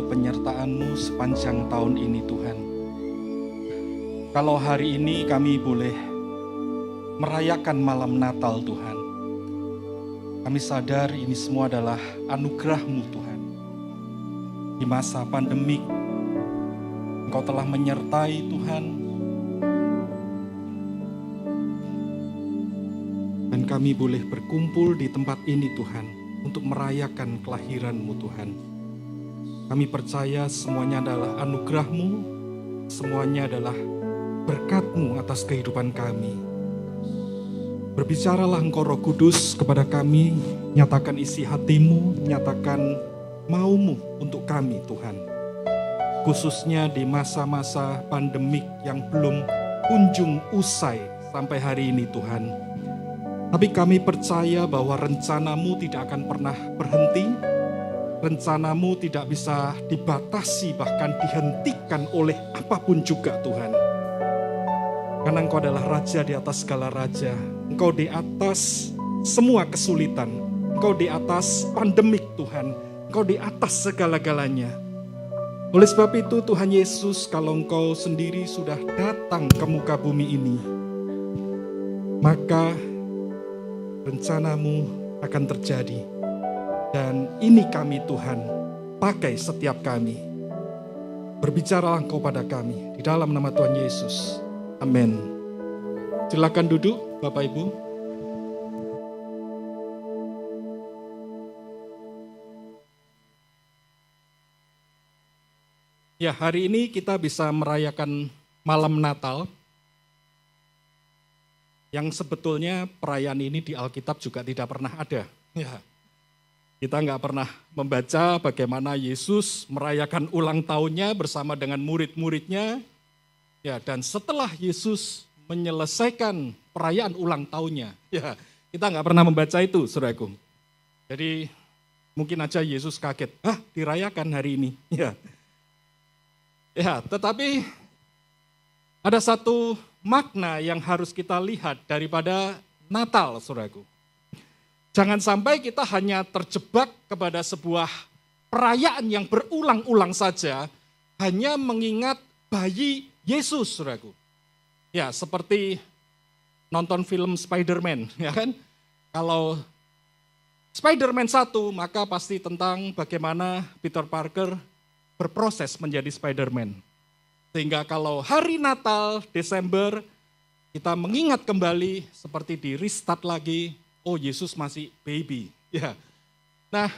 penyertaan-Mu sepanjang tahun ini Tuhan. Kalau hari ini kami boleh merayakan malam Natal Tuhan, kami sadar ini semua adalah anugerah-Mu Tuhan. Di masa pandemik, Engkau telah menyertai Tuhan, dan kami boleh berkumpul di tempat ini Tuhan, untuk merayakan kelahiran-Mu Tuhan. Kami percaya semuanya adalah anugerah-Mu, semuanya adalah berkat-Mu atas kehidupan kami. Berbicaralah Engkau Roh Kudus kepada kami, nyatakan isi hati-Mu, nyatakan mau-Mu untuk kami Tuhan. Khususnya di masa-masa pandemik yang belum kunjung usai sampai hari ini Tuhan. Tapi kami percaya bahwa rencana-Mu tidak akan pernah berhenti. Rencana-Mu tidak bisa dibatasi, bahkan dihentikan oleh apapun juga Tuhan. Karena Engkau adalah Raja di atas segala raja. Engkau di atas semua kesulitan. Engkau di atas pandemik Tuhan. Engkau di atas segala-galanya. Oleh sebab itu Tuhan Yesus, kalau Engkau sendiri sudah datang ke muka bumi ini, maka rencana-Mu akan terjadi. Dan ini kami Tuhan, pakai setiap kami. Berbicaralah Engkau pada kami, di dalam nama Tuhan Yesus. Amin. Silakan duduk Bapak Ibu. Ya, hari ini kita bisa merayakan malam Natal. Yang sebetulnya perayaan ini di Alkitab juga tidak pernah ada. Ya. Kita nggak pernah membaca bagaimana Yesus merayakan ulang tahunnya bersama dengan murid-muridnya. Ya, dan setelah Yesus menyelesaikan perayaan ulang tahunnya, ya, kita nggak pernah membaca itu, saudaraku. Jadi mungkin aja Yesus kaget, dirayakan hari ini. Ya, tetapi ada satu makna yang harus kita lihat daripada Natal, saudaraku. Jangan sampai kita hanya terjebak kepada sebuah perayaan yang berulang-ulang saja, hanya mengingat bayi Yesus, saudaraku. Ya, seperti nonton film Spider-Man, ya kan? Kalau Spider-Man 1, maka pasti tentang bagaimana Peter Parker berproses menjadi Spider-Man. Sehingga kalau hari Natal, Desember, kita mengingat kembali seperti di restart lagi, oh Yesus masih baby. Ya. Nah,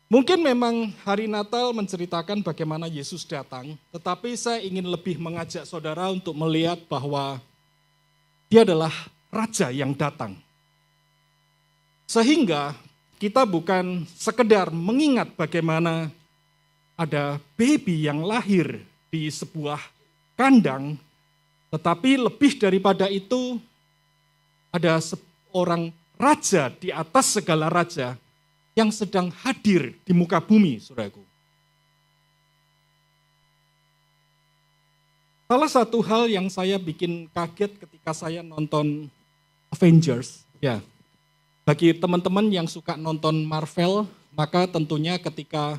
mungkin memang hari Natal menceritakan bagaimana Yesus datang, tetapi saya ingin lebih mengajak saudara untuk melihat bahwa Dia adalah Raja yang datang. Sehingga kita bukan sekedar mengingat bagaimana ada baby yang lahir di sebuah kandang, tetapi lebih daripada itu ada seorang raja di atas segala raja yang sedang hadir di muka bumi, saudaraku. Salah satu hal yang saya bikin kaget ketika saya nonton Avengers, ya. Bagi teman-teman yang suka nonton Marvel, maka tentunya ketika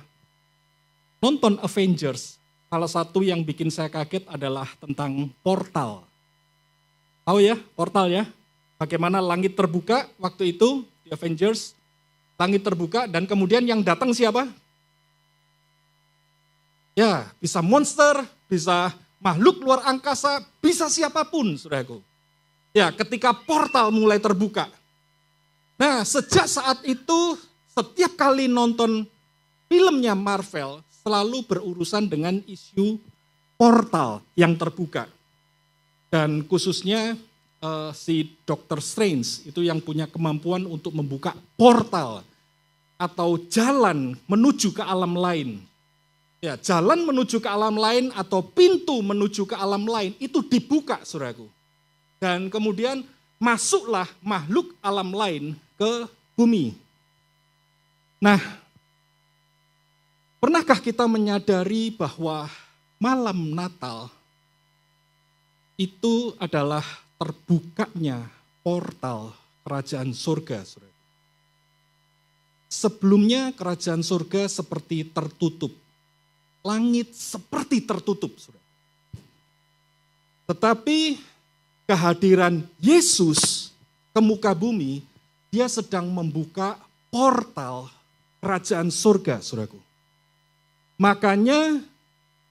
nonton Avengers, salah satu yang bikin saya kaget adalah tentang portal. Tahu ya, portal ya? Bagaimana langit terbuka waktu itu di Avengers, langit terbuka dan kemudian yang datang siapa? Ya, bisa monster, bisa makhluk luar angkasa, bisa siapapun, saudaraku. Ya, ketika portal mulai terbuka. Nah, sejak saat itu, setiap kali nonton filmnya Marvel, selalu berurusan dengan isu portal yang terbuka. Dan khususnya si Dr. Strange itu yang punya kemampuan untuk membuka portal atau jalan menuju ke alam lain. Ya, jalan menuju ke alam lain atau pintu menuju ke alam lain itu dibuka, saudaraku. Dan kemudian masuklah makhluk alam lain ke bumi. Nah, pernahkah kita menyadari bahwa malam Natal itu adalah terbukanya portal kerajaan surga, saudara. Sebelumnya kerajaan surga seperti tertutup. langit seperti tertutup. Tetapi kehadiran Yesus ke muka bumi, dia sedang membuka portal kerajaan surga, saudaraku. Makanya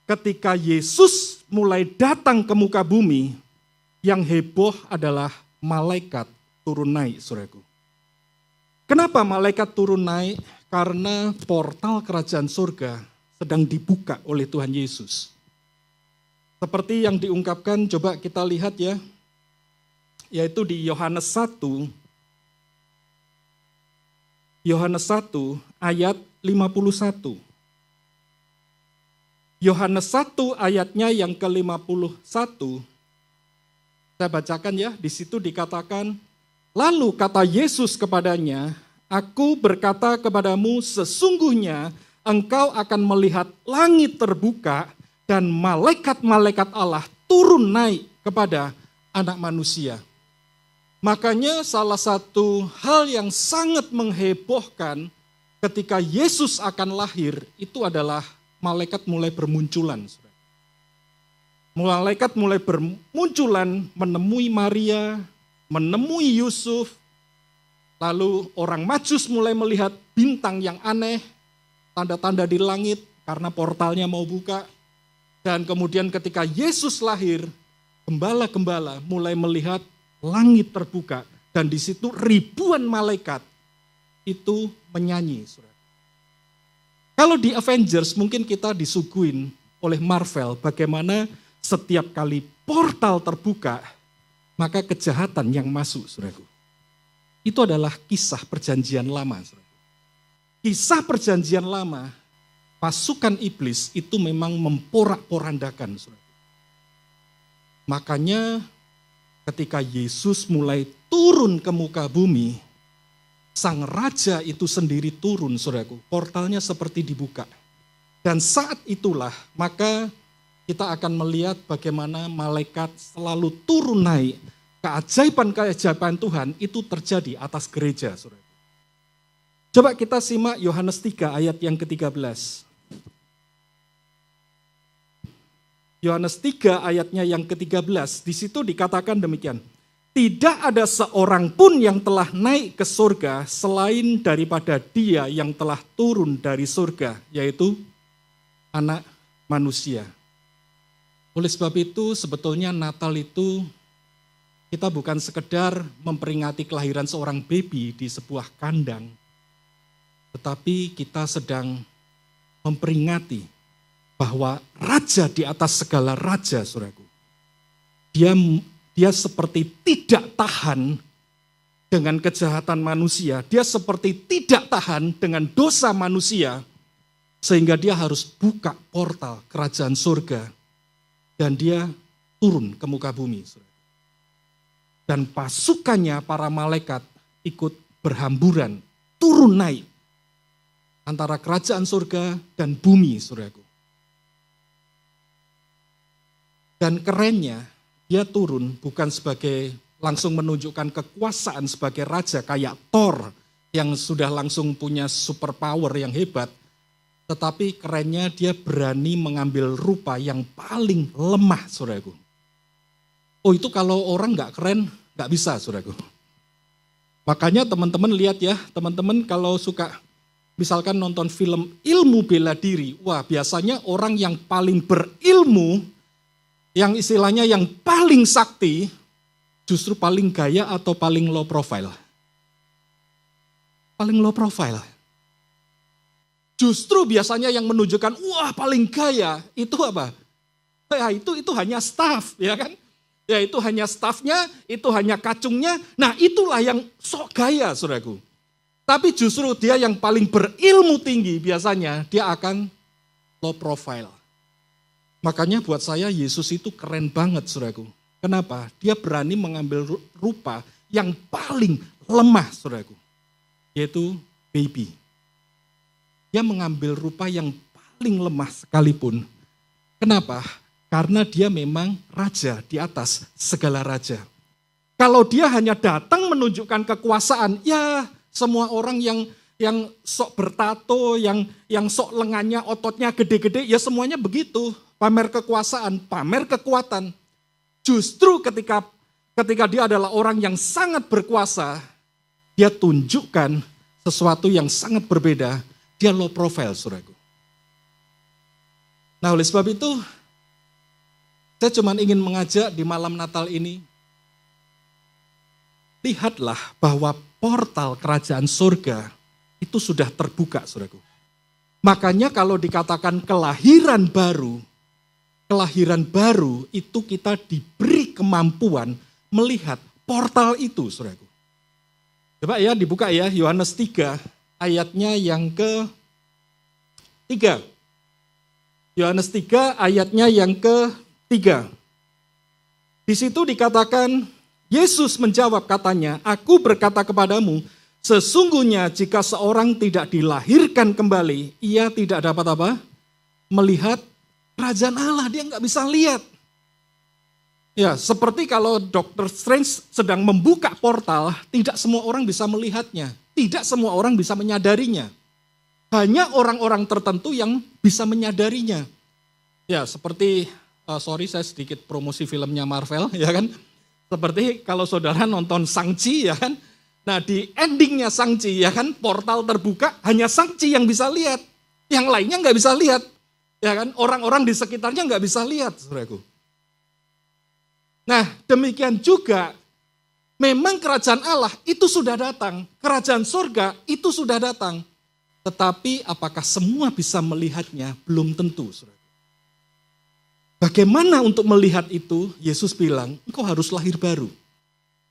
ketika Yesus mulai datang ke muka bumi, yang heboh adalah malaikat turun naik, saudaraku. Kenapa malaikat turun naik? Karena portal kerajaan surga sedang dibuka oleh Tuhan Yesus. Seperti yang diungkapkan, coba kita lihat ya, yaitu di Yohanes 1, ayat 51. Yohanes 1 ayatnya yang ke-51, saya bacakan ya, di situ dikatakan, lalu kata Yesus kepadanya, aku berkata kepadamu sesungguhnya engkau akan melihat langit terbuka dan malaikat-malaikat Allah turun naik kepada anak manusia. Makanya salah satu hal yang sangat menghebohkan ketika Yesus akan lahir itu adalah malaikat mulai bermunculan. Malaikat mulai bermunculan menemui Maria, menemui Yusuf, lalu orang Majus mulai melihat bintang yang aneh, tanda-tanda di langit karena portalnya mau buka. Dan kemudian ketika Yesus lahir, gembala-gembala mulai melihat langit terbuka. Dan di situ ribuan malaikat itu menyanyi. Kalau di Avengers mungkin kita disuguhin oleh Marvel bagaimana setiap kali portal terbuka, maka kejahatan yang masuk, saudaraku. Itu adalah kisah perjanjian lama. Saudaraku. Kisah perjanjian lama, pasukan iblis itu memang memporak-porandakan. Saudaraku. Makanya ketika Yesus mulai turun ke muka bumi, sang raja itu sendiri turun, saudaraku. Portalnya seperti dibuka. Dan saat itulah, maka kita akan melihat bagaimana malaikat selalu turun naik. Keajaiban-keajaiban Tuhan itu terjadi atas gereja, saudaraku. Coba kita simak Yohanes 3 ayat yang ke-13. Yohanes 3 ayatnya yang ke-13, di situ dikatakan demikian. Tidak ada seorang pun yang telah naik ke surga selain daripada dia yang telah turun dari surga, yaitu anak manusia. Oleh sebab itu sebetulnya Natal itu kita bukan sekedar memperingati kelahiran seorang baby di sebuah kandang, tetapi kita sedang memperingati bahwa raja di atas segala raja, saudaraku. Dia seperti tidak tahan dengan kejahatan manusia. Dia seperti tidak tahan dengan dosa manusia. Sehingga dia harus buka portal kerajaan surga. Dan dia turun ke muka bumi. Saudaraku. Dan pasukannya para malaikat ikut berhamburan, turun naik. Antara kerajaan surga dan bumi, saudaraku. Dan kerennya, dia turun bukan sebagai langsung menunjukkan kekuasaan sebagai raja kayak Thor yang sudah langsung punya super power yang hebat. Tetapi kerennya dia berani mengambil rupa yang paling lemah, saudaraku. Oh itu kalau orang gak keren, gak bisa, saudaraku. Makanya teman-teman lihat ya, teman-teman kalau suka misalkan nonton film ilmu bela diri. Wah biasanya orang yang paling berilmu, yang istilahnya yang paling sakti, justru paling gaya atau paling low profile. Paling low profile. Justru biasanya yang menunjukkan, wah paling gaya, itu apa? Ya itu hanya staff, ya kan? Ya itu hanya staffnya, itu hanya kacungnya, nah itulah yang sok gaya, saudaraku. Tapi justru dia yang paling berilmu tinggi, biasanya dia akan low profile. Makanya buat saya Yesus itu keren banget, saudaraku. Kenapa? Dia berani mengambil rupa yang paling lemah, saudaraku. Yaitu baby. Dia mengambil rupa yang paling lemah sekalipun. Kenapa? Karena dia memang raja di atas segala raja. Kalau dia hanya datang menunjukkan kekuasaan, ya semua orang yang yang sok bertato, yang sok lengannya, ototnya gede-gede, ya semuanya begitu. Pamer kekuasaan, pamer kekuatan. Justru ketika dia adalah orang yang sangat berkuasa, dia tunjukkan sesuatu yang sangat berbeda. Dia low profile, saudaraku. Nah, oleh sebab itu, saya cuma ingin mengajak di malam Natal ini, lihatlah bahwa portal kerajaan surga itu sudah terbuka, saudaraku. Makanya kalau dikatakan kelahiran baru itu kita diberi kemampuan melihat portal itu, saudaraku. Coba ya dibuka ya, Yohanes 3 ayatnya yang ke-3. Yohanes 3 ayatnya yang ke-3. Di situ dikatakan, Yesus menjawab katanya, aku berkata kepadamu, sesungguhnya jika seorang tidak dilahirkan kembali, ia tidak dapat apa? Melihat kerajaan Allah, dia nggak bisa lihat. Ya, seperti kalau Dr. Strange sedang membuka portal, tidak semua orang bisa melihatnya. Tidak semua orang bisa menyadarinya. Hanya orang-orang tertentu yang bisa menyadarinya. Ya, seperti, saya sedikit promosi filmnya Marvel, ya kan. Seperti kalau saudara nonton Shang-Chi, ya kan. Nah, di endingnya Shang-Chi, ya kan, portal terbuka, hanya Shang-Chi yang bisa lihat. Yang lainnya nggak bisa lihat. Ya kan, orang-orang di sekitarnya nggak bisa lihat, saudaraku. Nah, demikian juga, memang kerajaan Allah itu sudah datang. Kerajaan surga itu sudah datang. Tetapi apakah semua bisa melihatnya? Belum tentu, saudara. Bagaimana untuk melihat itu? Yesus bilang, engkau harus lahir baru.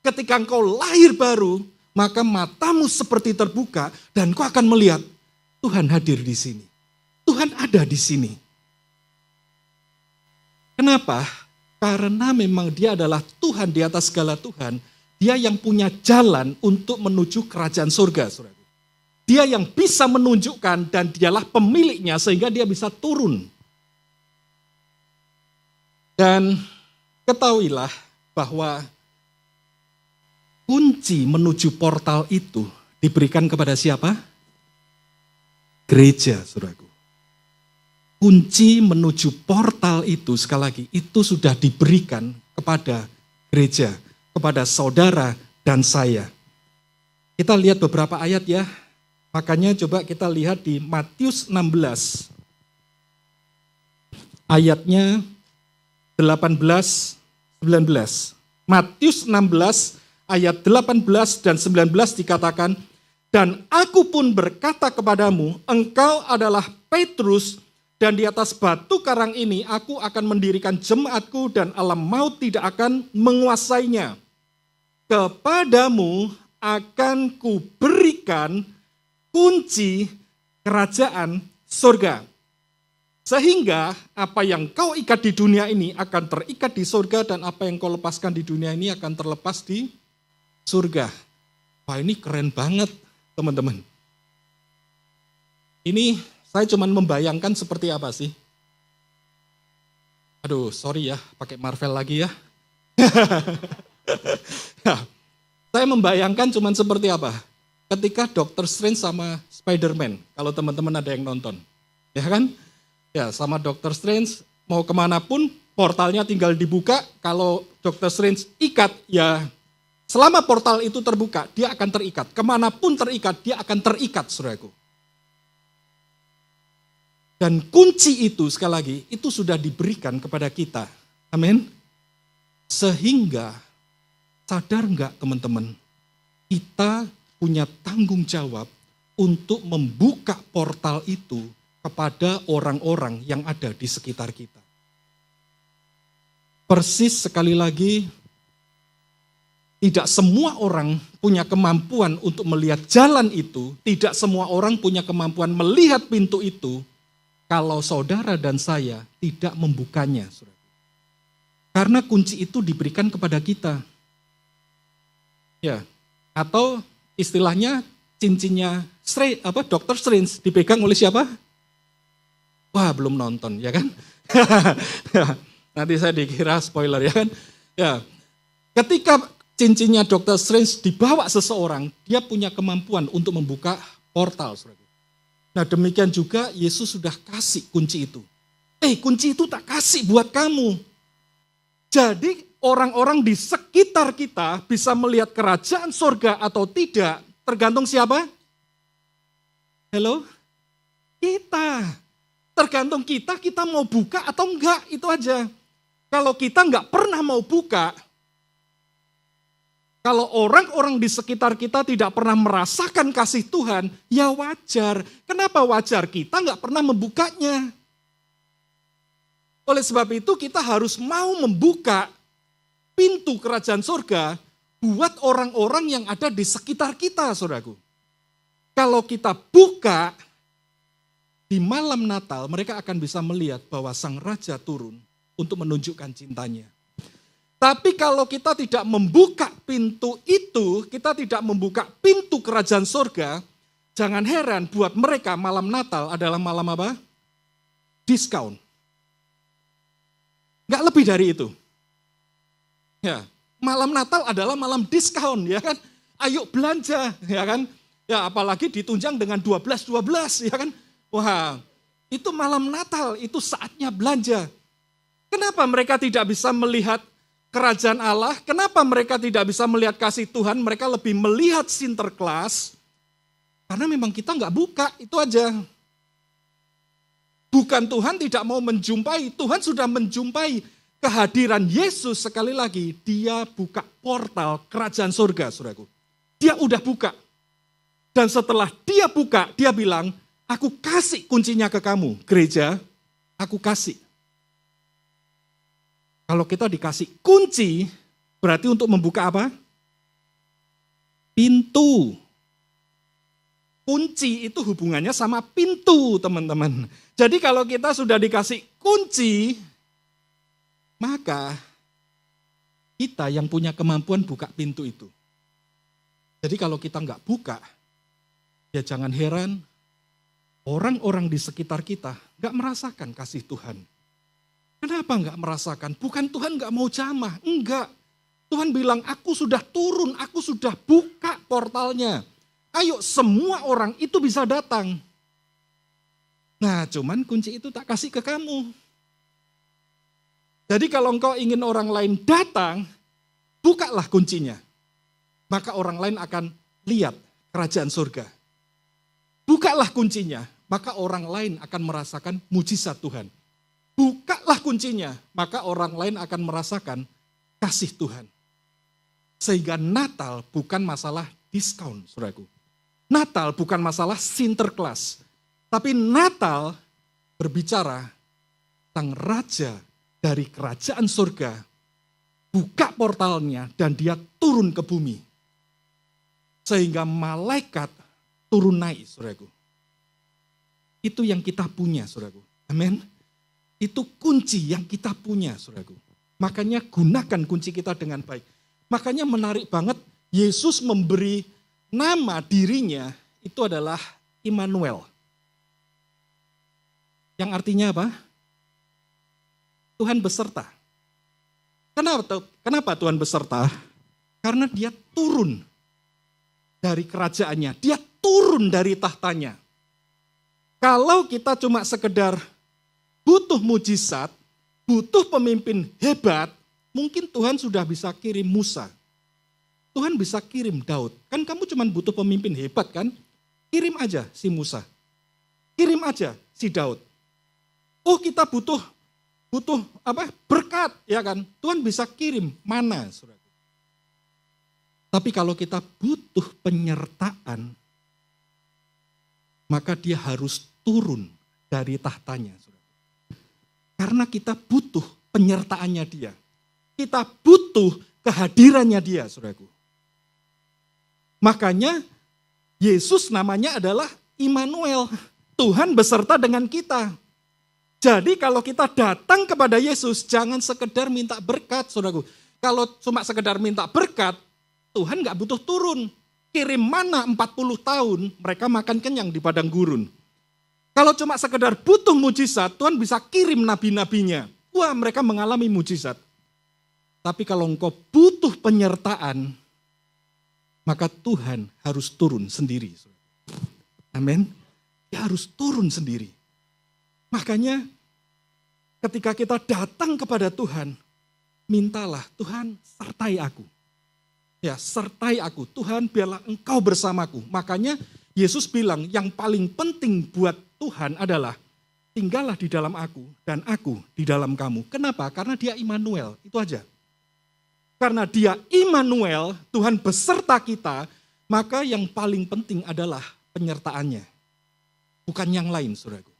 Ketika engkau lahir baru, maka matamu seperti terbuka dan engkau akan melihat Tuhan hadir di sini. Tuhan ada di sini. Kenapa? Karena memang dia adalah Tuhan di atas segala Tuhan. Dia yang punya jalan untuk menuju kerajaan surga, saudara. Dia yang bisa menunjukkan dan dialah pemiliknya sehingga dia bisa turun. Dan ketahuilah bahwa kunci menuju portal itu diberikan kepada siapa? Gereja, saudaraku. Kunci menuju portal itu, sekali lagi, itu sudah diberikan kepada gereja, kepada saudara dan saya. Kita lihat beberapa ayat ya. Makanya coba kita lihat di Matius 16. Ayatnya 18, 19. Matius 16 ayat 18 dan 19 dikatakan, dan aku pun berkata kepadamu, engkau adalah Petrus, dan di atas batu karang ini aku akan mendirikan jemaatku dan alam maut tidak akan menguasainya. Kepadamu akan kuberikan kunci kerajaan surga. Sehingga apa yang kau ikat di dunia ini akan terikat di surga dan apa yang kau lepaskan di dunia ini akan terlepas di surga. Wah, ini keren banget, teman-teman. Ini saya cuma membayangkan seperti apa sih? Aduh, sorry ya, pakai Marvel lagi ya. Nah, saya membayangkan cuma seperti apa? Ketika Dr. Strange sama Spider-Man, kalau teman-teman ada yang nonton. Ya kan? Ya, sama Dr. Strange, mau kemanapun, portalnya tinggal dibuka, kalau Dr. Strange ikat, ya selama portal itu terbuka, dia akan terikat. Kemanapun terikat, dia akan terikat, saudaraku. Dan kunci itu, sekali lagi, itu sudah diberikan kepada kita. Amin. Sehingga, sadar enggak teman-teman, kita punya tanggung jawab untuk membuka portal itu kepada orang-orang yang ada di sekitar kita. Persis sekali lagi, tidak semua orang punya kemampuan untuk melihat jalan itu, tidak semua orang punya kemampuan melihat pintu itu, kalau saudara dan saya tidak membukanya. Karena kunci itu diberikan kepada kita. Ya, atau istilahnya cincinnya Dr. Strange dipegang oleh siapa? Wah, belum nonton, ya kan? Nanti saya dikira spoiler, ya kan? Ya, ketika cincinnya Dr. Strange dibawa seseorang, dia punya kemampuan untuk membuka portal, saudaraku. Nah demikian juga Yesus sudah kasih kunci itu. Kunci itu tak kasih buat kamu. Jadi orang-orang di sekitar kita bisa melihat kerajaan surga atau tidak, tergantung siapa? Halo? Kita. Tergantung kita mau buka atau enggak, itu aja. Kalau kita enggak pernah mau buka, kalau orang-orang di sekitar kita tidak pernah merasakan kasih Tuhan, ya wajar. Kenapa wajar? Kita enggak pernah membukanya. Oleh sebab itu kita harus mau membuka pintu kerajaan surga buat orang-orang yang ada di sekitar kita, saudaraku. Kalau kita buka di malam Natal, mereka akan bisa melihat bahwa Sang Raja turun untuk menunjukkan cintanya. Tapi kalau kita tidak membuka pintu itu, kita tidak membuka pintu kerajaan surga, jangan heran buat mereka malam Natal adalah malam apa? Diskon. Nggak lebih dari itu. Ya, malam Natal adalah malam diskon, ya kan? Ayo belanja, ya kan? Ya, apalagi ditunjang dengan 12-12, ya kan? Wah, itu malam Natal, itu saatnya belanja. Kenapa mereka tidak bisa melihat kerajaan Allah? Kenapa mereka tidak bisa melihat kasih Tuhan? Mereka lebih melihat Sinterklas, karena memang kita nggak buka, itu aja. Bukan Tuhan tidak mau menjumpai, Tuhan sudah menjumpai. Kehadiran Yesus sekali lagi, dia buka portal kerajaan surga, saudaraku. Dia udah buka. Dan setelah dia buka, dia bilang, aku kasih kuncinya ke kamu, gereja, aku kasih. Kalau kita dikasih kunci, berarti untuk membuka apa? Pintu. Kunci itu hubungannya sama pintu, teman-teman. Jadi kalau kita sudah dikasih kunci, maka kita yang punya kemampuan buka pintu itu. Jadi kalau kita nggak buka, ya jangan heran orang-orang di sekitar kita nggak merasakan kasih Tuhan. Kenapa nggak merasakan? Bukan Tuhan nggak mau jamah, enggak. Tuhan bilang, aku sudah turun, aku sudah buka portalnya. Ayo semua orang itu bisa datang. Nah cuman kunci itu tak kasih ke kamu. Jadi kalau engkau ingin orang lain datang, bukalah kuncinya. Maka orang lain akan lihat kerajaan surga. Bukalah kuncinya, maka orang lain akan merasakan mujizat Tuhan. Bukalah kuncinya, maka orang lain akan merasakan kasih Tuhan. Sehingga Natal bukan masalah diskon, saudaraku. Natal bukan masalah Sinterklas. Tapi Natal berbicara Sang Raja dari kerajaan surga, buka portalnya dan dia turun ke bumi. Sehingga malaikat turun naik, saudaraku. Itu yang kita punya, saudaraku. Amin. Itu kunci yang kita punya, saudaraku. Makanya gunakan kunci kita dengan baik. Makanya menarik banget, Yesus memberi nama dirinya itu adalah Immanuel. Yang artinya apa? Tuhan beserta. Kenapa Tuhan beserta? Karena dia turun dari kerajaannya. Dia turun dari tahtanya. Kalau kita cuma sekedar butuh mujizat, butuh pemimpin hebat, mungkin Tuhan sudah bisa kirim Musa. Tuhan bisa kirim Daud. Kan kamu cuma butuh pemimpin hebat kan? Kirim aja si Musa. Kirim aja si Daud. Oh kita butuh apa? Berkat, ya kan? Tuhan bisa kirim mana, saudara. Tapi kalau kita butuh penyertaan, maka dia harus turun dari tahtanya, saudara. Karena kita butuh penyertaannya dia. Kita butuh kehadirannya dia, saudaraku. Makanya Yesus namanya adalah Immanuel. Tuhan beserta dengan kita. Jadi kalau kita datang kepada Yesus, jangan sekedar minta berkat, saudaraku. Kalau cuma sekedar minta berkat, Tuhan gak butuh turun. Kirim mana 40 tahun, mereka makan kenyang di padang gurun. Kalau cuma sekedar butuh mujizat, Tuhan bisa kirim nabi-nabinya. Wah, mereka mengalami mujizat. Tapi kalau engkau butuh penyertaan, maka Tuhan harus turun sendiri. Amin. Dia harus turun sendiri. Makanya ketika kita datang kepada Tuhan, mintalah, Tuhan sertai aku. Ya, sertai aku. Tuhan, biarlah Engkau bersamaku. Makanya Yesus bilang yang paling penting buat Tuhan adalah tinggallah di dalam aku dan aku di dalam kamu. Kenapa? Karena dia Immanuel, itu aja. Karena dia Immanuel, Tuhan beserta kita, maka yang paling penting adalah penyertaannya. Bukan yang lain, saudaraku.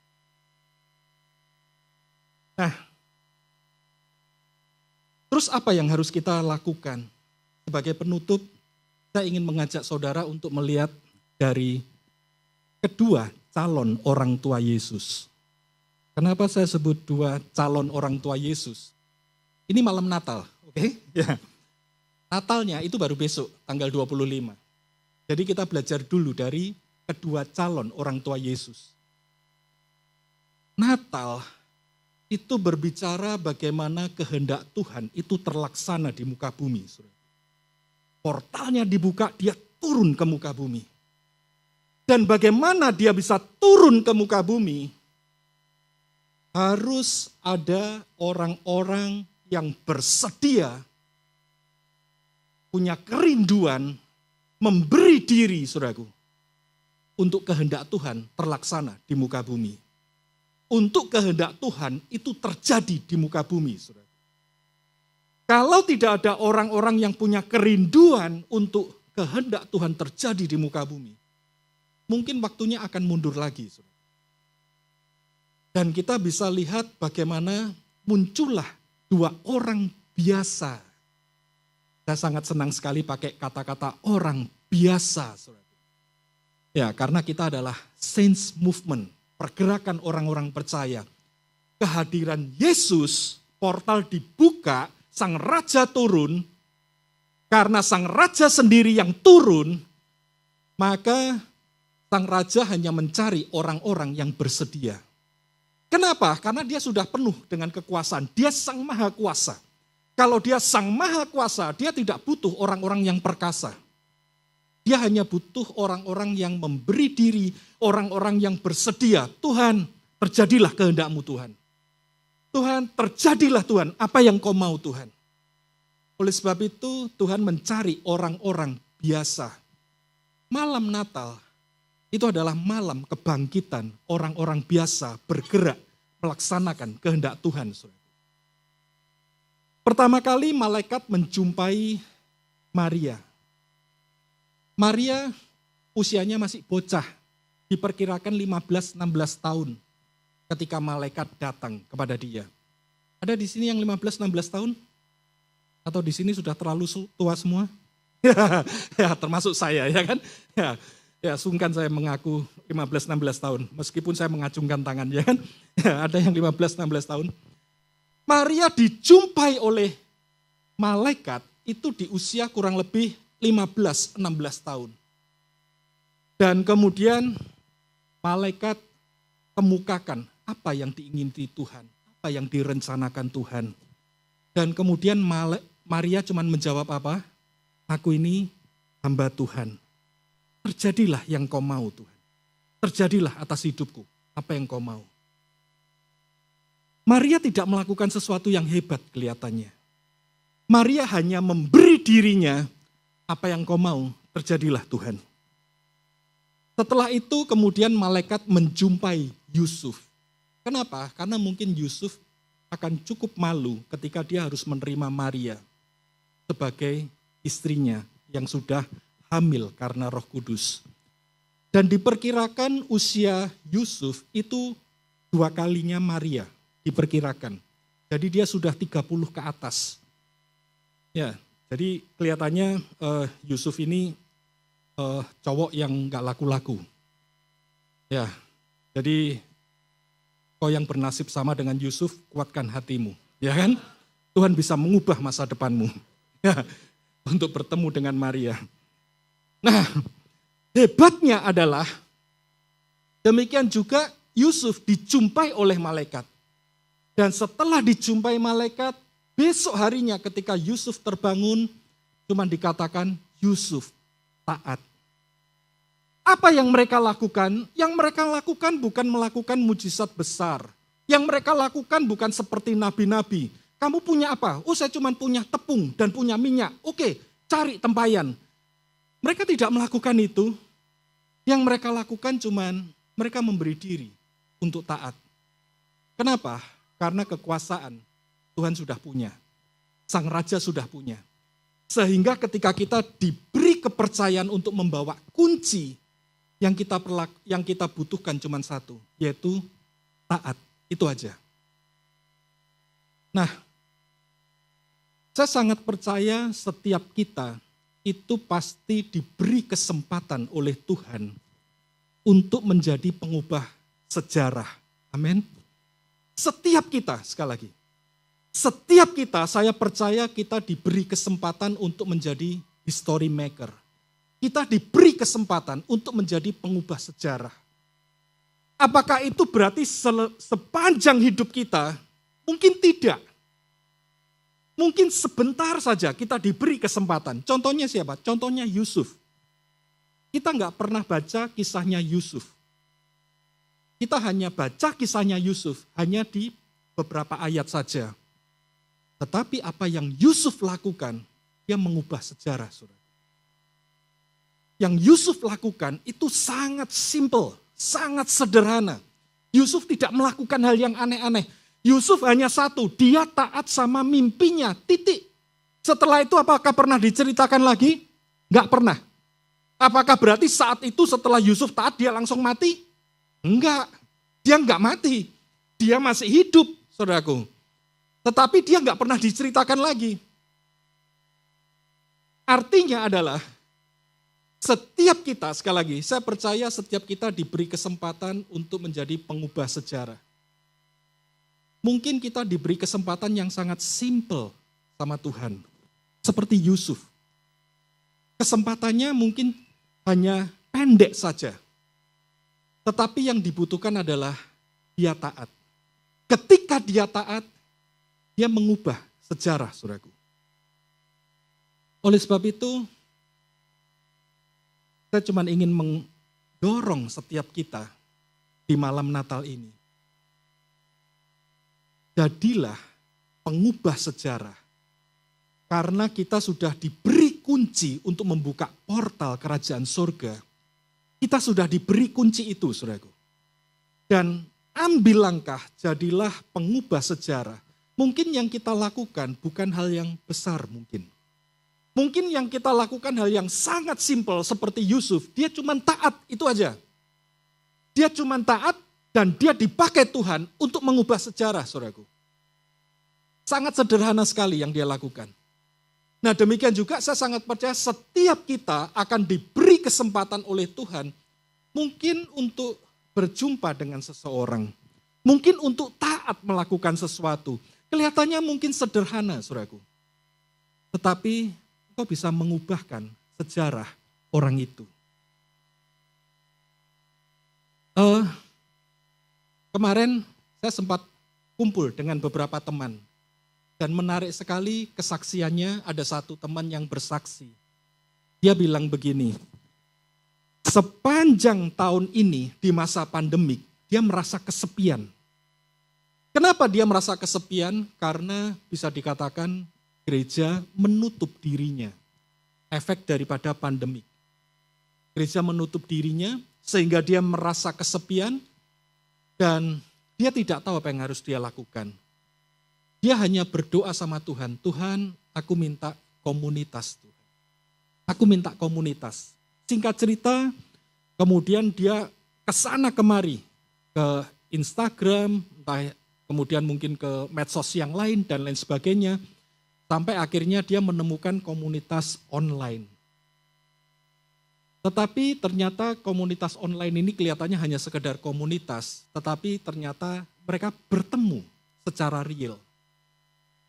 Nah, terus apa yang harus kita lakukan? Sebagai penutup, saya ingin mengajak saudara untuk melihat dari kedua calon orang tua Yesus. Kenapa saya sebut dua calon orang tua Yesus? Ini malam Natal, oke? Ya. Natalnya itu baru besok, tanggal 25. Jadi kita belajar dulu dari kedua calon orang tua Yesus. Natal itu berbicara bagaimana kehendak Tuhan itu terlaksana di muka bumi. Portalnya dibuka, dia turun ke muka bumi. Dan bagaimana dia bisa turun ke muka bumi? Harus ada orang-orang yang bersedia, punya kerinduan, memberi diri, saudaraku, untuk kehendak Tuhan terlaksana di muka bumi. Untuk kehendak Tuhan itu terjadi di muka bumi, saudara. Kalau tidak ada orang-orang yang punya kerinduan untuk kehendak Tuhan terjadi di muka bumi, mungkin waktunya akan mundur lagi, saudara. Dan kita bisa lihat bagaimana muncullah dua orang biasa. Saya sangat senang sekali pakai kata-kata orang biasa, saudara. Ya, karena kita adalah saints movement, pergerakan orang-orang percaya. Kehadiran Yesus, portal dibuka, sang raja turun. Karena sang raja sendiri yang turun, maka sang raja hanya mencari orang-orang yang bersedia. Kenapa? Karena dia sudah penuh dengan kekuasaan. Dia sang maha kuasa. Kalau dia sang maha kuasa, dia tidak butuh orang-orang yang perkasa. Dia hanya butuh orang-orang yang memberi diri, orang-orang yang bersedia. Tuhan, terjadilah kehendak-Mu Tuhan. Tuhan, terjadilah Tuhan, apa yang Kau mau Tuhan. Oleh sebab itu, Tuhan mencari orang-orang biasa. Malam Natal, itu adalah malam kebangkitan orang-orang biasa bergerak melaksanakan kehendak Tuhan. Pertama kali malaikat menjumpai Maria. Maria usianya masih bocah, diperkirakan 15-16 tahun ketika malaikat datang kepada dia. Ada di sini yang 15-16 tahun? Atau di sini sudah terlalu tua semua? Ya, termasuk saya, ya kan? Ya, sungkan saya mengaku 15-16 tahun, meskipun saya mengacungkan tangan, ya kan? Ya, ada yang 15-16 tahun. Maria dijumpai oleh malaikat itu di usia kurang lebih 15-16 tahun. Dan kemudian malaikat kemukakan apa yang diingini Tuhan, apa yang direncanakan Tuhan. Dan kemudian Maria cuma menjawab apa? Aku ini hamba Tuhan. Terjadilah yang Kau mau Tuhan. Terjadilah atas hidupku apa yang Kau mau. Maria tidak melakukan sesuatu yang hebat kelihatannya. Maria hanya memberi dirinya, apa yang Kau mau, terjadilah Tuhan. Setelah itu kemudian malaikat menjumpai Yusuf. Kenapa? Karena mungkin Yusuf akan cukup malu ketika dia harus menerima Maria sebagai istrinya yang sudah hamil karena Roh Kudus. Dan diperkirakan usia Yusuf itu 2 kalinya Maria, diperkirakan. Jadi dia sudah 30 ke atas. Ya, jadi kelihatannya Yusuf ini cowok yang gak laku-laku. Ya, jadi kau yang bernasib sama dengan Yusuf, kuatkan hatimu. Ya kan? Tuhan bisa mengubah masa depanmu. Ya, untuk bertemu dengan Maria. Nah, hebatnya adalah demikian juga Yusuf dijumpai oleh malaikat. Dan setelah dijumpai malaikat, besok harinya ketika Yusuf terbangun, cuma dikatakan Yusuf taat. Apa yang mereka lakukan? Yang mereka lakukan bukan melakukan mujizat besar. Yang mereka lakukan bukan seperti nabi-nabi. Kamu punya apa? Oh, saya cuma punya tepung dan punya minyak. Oke, cari tempayan. Mereka tidak melakukan itu. Yang mereka lakukan cuman mereka memberi diri untuk taat. Kenapa? Karena kekuasaan Tuhan sudah punya. Sang Raja sudah punya. Sehingga ketika kita diberi kepercayaan untuk membawa kunci, yang kita butuhkan cuma satu, yaitu taat. Itu aja. Nah, saya sangat percaya setiap kita itu pasti diberi kesempatan oleh Tuhan untuk menjadi pengubah sejarah. Amin. Setiap kita, sekali lagi. Setiap kita, saya percaya kita diberi kesempatan untuk menjadi history maker. Kita diberi kesempatan untuk menjadi pengubah sejarah. Apakah itu berarti sepanjang hidup kita? Mungkin tidak. Mungkin sebentar saja kita diberi kesempatan. Contohnya siapa? Contohnya Yusuf. Kita nggak pernah baca kisahnya Yusuf. Kita hanya baca kisahnya Yusuf, hanya di beberapa ayat saja. Tetapi apa yang Yusuf lakukan, dia mengubah sejarah. Saudara. Yang Yusuf lakukan itu sangat simple, sangat sederhana. Yusuf tidak melakukan hal yang aneh-aneh. Yusuf hanya satu, dia taat sama mimpinya, titik. Setelah itu apakah pernah diceritakan lagi? Enggak pernah. Apakah berarti saat itu setelah Yusuf taat dia langsung mati? Enggak, dia enggak mati. Dia masih hidup, saudaraku. Tetapi dia enggak pernah diceritakan lagi. Artinya adalah, setiap kita, sekali lagi, saya percaya setiap kita diberi kesempatan untuk menjadi pengubah sejarah. Mungkin kita diberi kesempatan yang sangat simple sama Tuhan. Seperti Yusuf. Kesempatannya mungkin hanya pendek saja. Tetapi yang dibutuhkan adalah dia taat. Ketika dia taat, dia mengubah sejarah, saudaraku. Oleh sebab itu, saya cuma ingin mendorong setiap kita di malam Natal ini. Jadilah pengubah sejarah. Karena kita sudah diberi kunci untuk membuka portal kerajaan surga. Kita sudah diberi kunci itu, saudaraku. Dan ambil langkah, jadilah pengubah sejarah. Mungkin yang kita lakukan bukan hal yang besar mungkin. Mungkin yang kita lakukan hal yang sangat simpel seperti Yusuf. Dia cuma taat, itu aja. Dia cuma taat dan dia dipakai Tuhan untuk mengubah sejarah, saudaraku. Sangat sederhana sekali yang dia lakukan. Nah demikian juga saya sangat percaya setiap kita akan diberi kesempatan oleh Tuhan. Mungkin untuk berjumpa dengan seseorang. Mungkin untuk taat melakukan sesuatu. Kelihatannya mungkin sederhana, saudaraku. Tetapi kau bisa mengubahkan sejarah orang itu. Kemarin saya sempat kumpul dengan beberapa teman. Dan menarik sekali kesaksiannya, ada satu teman yang bersaksi. Dia bilang begini, sepanjang tahun ini di masa pandemik, dia merasa kesepian. Kenapa dia merasa kesepian? Karena bisa dikatakan gereja menutup dirinya. Efek daripada pandemik. Gereja menutup dirinya sehingga dia merasa kesepian dan dia tidak tahu apa yang harus dia lakukan. Dia hanya berdoa sama Tuhan, Tuhan aku minta komunitas Tuhan. Aku minta komunitas. Singkat cerita, kemudian dia kesana kemari, ke Instagram, kemudian mungkin ke medsos yang lain dan lain sebagainya. Sampai akhirnya dia menemukan komunitas online. Tetapi ternyata komunitas online ini kelihatannya hanya sekedar komunitas, tetapi ternyata mereka bertemu secara real.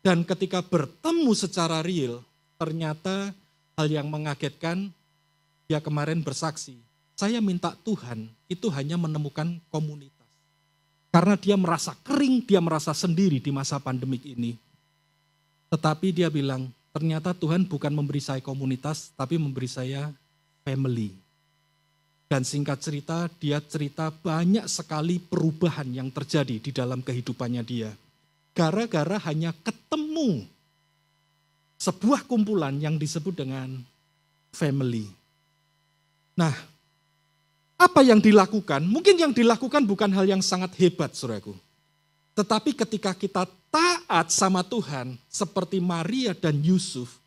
Dan ketika bertemu secara real, ternyata hal yang mengagetkan, dia kemarin bersaksi, saya minta Tuhan itu hanya menemukan komunitas. Karena dia merasa kering, dia merasa sendiri di masa pandemik ini. Tetapi dia bilang, ternyata Tuhan bukan memberi saya komunitas, tapi memberi saya family. Dan singkat cerita, dia cerita banyak sekali perubahan yang terjadi di dalam kehidupannya dia. Gara-gara hanya ketemu sebuah kumpulan yang disebut dengan family. Nah, apa yang dilakukan? Mungkin yang dilakukan bukan hal yang sangat hebat, saudaraku. Tetapi ketika kita taat sama Tuhan, seperti Maria dan Yusuf,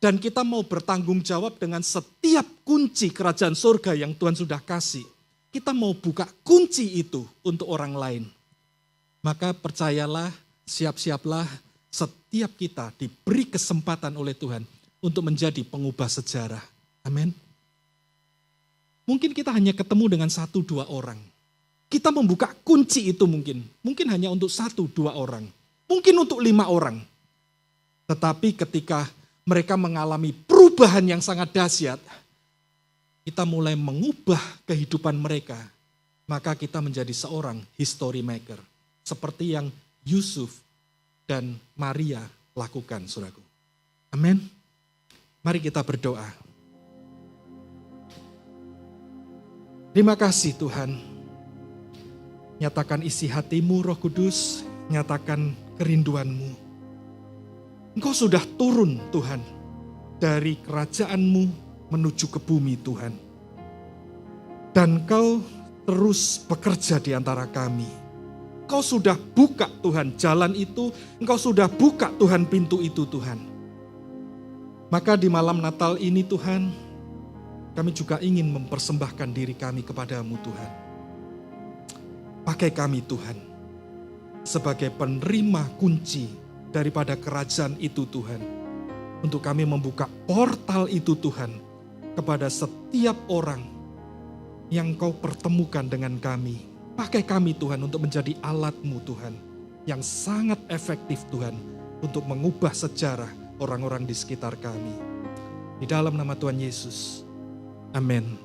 dan kita mau bertanggung jawab dengan setiap kunci kerajaan surga yang Tuhan sudah kasih, kita mau buka kunci itu untuk orang lain. Maka percayalah, siap-siaplah, setiap kita diberi kesempatan oleh Tuhan untuk menjadi pengubah sejarah. Amin. Mungkin kita hanya ketemu dengan 1-2 orang. Kita membuka kunci itu mungkin hanya untuk 1-2 orang. Mungkin untuk 5 orang. Tetapi ketika mereka mengalami perubahan yang sangat dahsyat, kita mulai mengubah kehidupan mereka. Maka kita menjadi seorang history maker. Seperti yang Yusuf dan Maria lakukan, saudaraku. Amin. Mari kita berdoa. Terima kasih Tuhan. Nyatakan isi hatimu, Roh Kudus. Nyatakan kerinduanmu. Engkau sudah turun Tuhan dari kerajaanmu menuju ke bumi Tuhan. Dan Engkau terus bekerja di antara kami. Engkau sudah buka Tuhan jalan itu, Engkau sudah buka Tuhan pintu itu Tuhan. Maka di malam Natal ini Tuhan, kami juga ingin mempersembahkan diri kami kepadamu Tuhan. Pakai kami Tuhan, sebagai penerima kunci daripada kerajaan itu Tuhan. Untuk kami membuka portal itu Tuhan, kepada setiap orang yang Kau pertemukan dengan kami. Pakai kami Tuhan untuk menjadi alat-Mu Tuhan, yang sangat efektif Tuhan, untuk mengubah sejarah orang-orang di sekitar kami. Di dalam nama Tuhan Yesus. Amin.